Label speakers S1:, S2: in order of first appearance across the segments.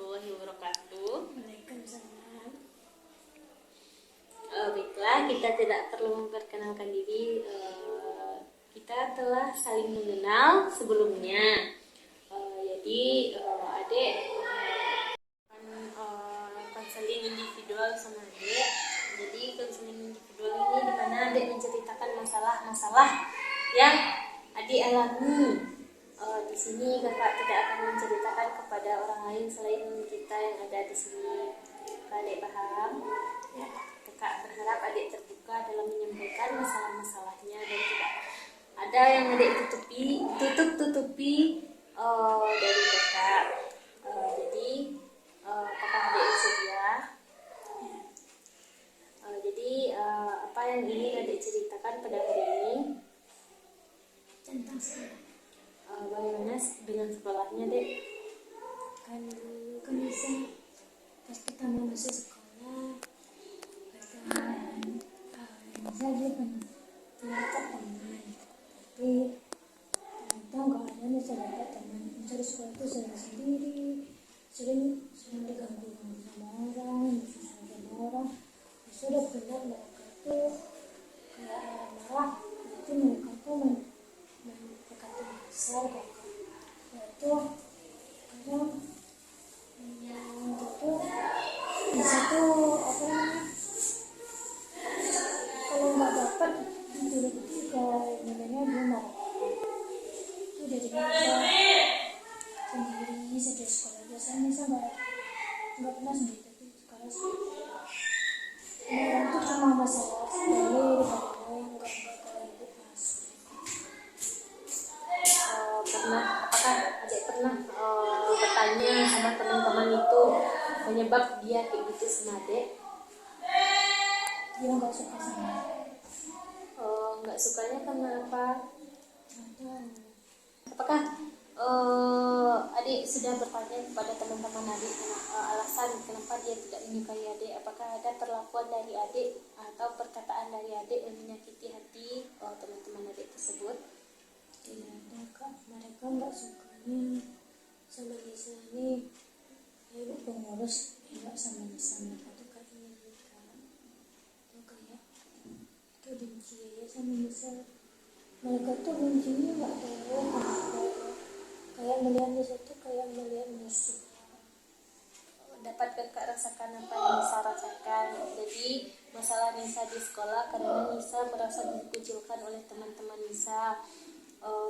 S1: warahmatullahi wabarakatuh.
S2: Waalaikumsalam.
S1: Baiklah, kita tidak perlu memperkenalkan diri. Kita telah saling mengenal sebelumnya. Jadi adik akan konseling individual sama adik. Jadi konseling individual ini dimana adik menceritakan masalah-masalah yang adik alami. Di sini kakak tidak akan menceritakan kepada orang lain selain kita yang ada di sini. Adik paham? Ya. Kakak berharap adik terbuka dalam menyampaikan masalah-masalahnya dan tidak ada yang adik tutup-tutupi dari kakak. Jadi apakah adik bersedia? Jadi apa yang ingin adik ceritakan pada hari ini?
S2: Tentang sekolah.
S1: Bagaimana dengan sekolahnya, Dek?
S2: Kan dulu kan bisa pas pertama masuk sekolah bisa dia punya teman, tapi ternyata nggak ada nih saya dapat teman. Mencari sekolah itu saya sendiri, sering diganggu sama orang, susah sama orang. Sudah pernah mereka tuh kayak marah, itu mereka tuh berkata besar kakak, yaitu kadang itu bisa tuh apa namanya, kalau nggak dapat dulu itu kayak nilainya dia marah. Itu jadi kita sendiri saja sekolah. Biasanya saya nggak pernah sendiri, tapi sekarang orang itu cuma masalah sepele yang nggak kayak itu masuk.
S1: Apakah adik pernah bertanya sama teman-teman itu penyebab dia kayak gitu sama adik?
S2: Dia nggak suka sama
S1: Nggak sukanya karena apa?
S2: ada.
S1: Apakah adik sudah bertanya kepada teman-teman adik alasan kenapa dia tidak menyukai adik? Apakah ada perlakuan dari adik atau perkataan dari adik yang menyakiti hati teman-teman adik tersebut?
S2: Tidak ada kak, mereka nggak sukanya sama Nisa nih. Ibu pengurus nggak sama Nisa, mereka tuh kayak ini kak, tuh kayak benci aja sama Nisa. Mereka tuh bencinya nggak tahu kenapa, kayak melihat Nisa tuh kayak melihat musuh.
S1: Dapat kakak rasakan apa yang Nisa rasakan. Jadi masalah Nisa di sekolah karena Nisa merasa dikucilkan oleh teman-teman Nisa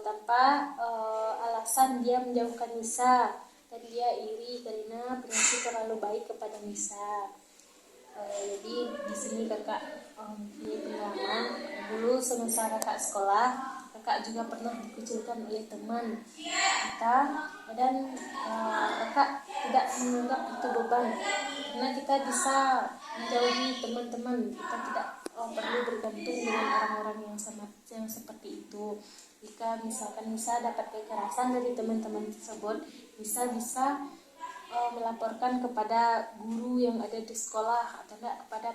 S1: tanpa alasan. Dia menjauhkan Nisa dan dia iri karena Prinsi terlalu baik kepada Nisa. Jadi di sini kakak punya pengalaman dulu semasa kakak sekolah. Kakak juga pernah dikucilkan oleh teman kita dan kakak tidak menganggap itu beban karena kita bisa menjauhi teman-teman. Kita tidak perlu bergantung dengan orang-orang yang seperti itu. Jika misalkan Nisa dapat kekerasan dari teman-teman tersebut, Nisa bisa melaporkan kepada guru yang ada di sekolah atau enggak kepada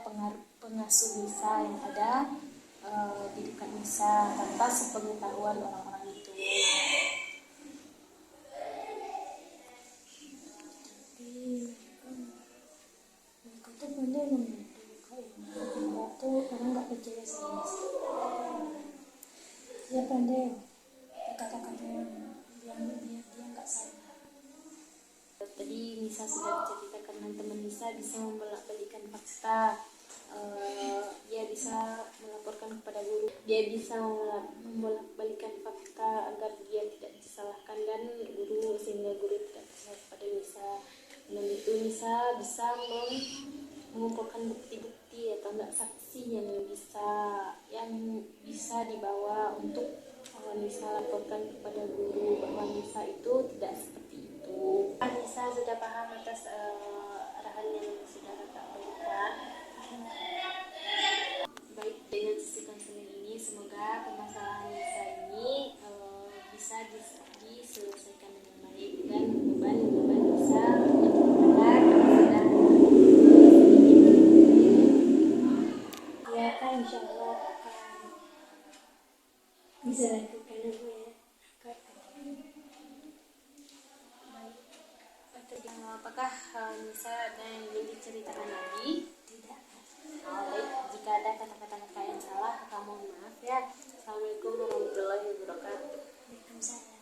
S1: pengasuh Nisa yang ada di dekat Nisa tanpa sepengetahuan orang-orang itu.
S2: Tapi mereka tuh pandai membantu kayak mereka tuh karena nggak percaya sama Nisa. Dia pandai kata-kata yang dia nggak salah.
S1: Tadi Nisa sudah menceritakan teman Nisa bisa membolak-balikan fakta. Dia bisa melaporkan kepada guru. Dia bisa membolak-balikan fakta agar dia tidak disalahkan dan guru, sehingga guru tidak percaya kepada Nisa. Dan itu Nisa bisa mengumpulkan bukti-bukti atau enggak saksi yang bisa dibawa untuk Nisa laporkan kepada guru bahwa Nisa itu tidak seperti itu. Nisa sudah paham atas arahan yang sudah kakak berikan. Baik, dengan sesi konseling ini semoga permasalahan Nisa ini bisa diselesaikan dengan baik dan beban Nisa untuk sudah
S2: Ya kan, insya Allah akan bisa lakukan aku ya. Baik.
S1: Apakah Nisa ada yang ingin diceritakan lagi?
S2: Tidak.
S1: Baik, jika ada kata-kata kakak yang salah, kakak mohon maaf ya. Assalamualaikum warahmatullahi wabarakatuh.
S2: Waalaikumsalam.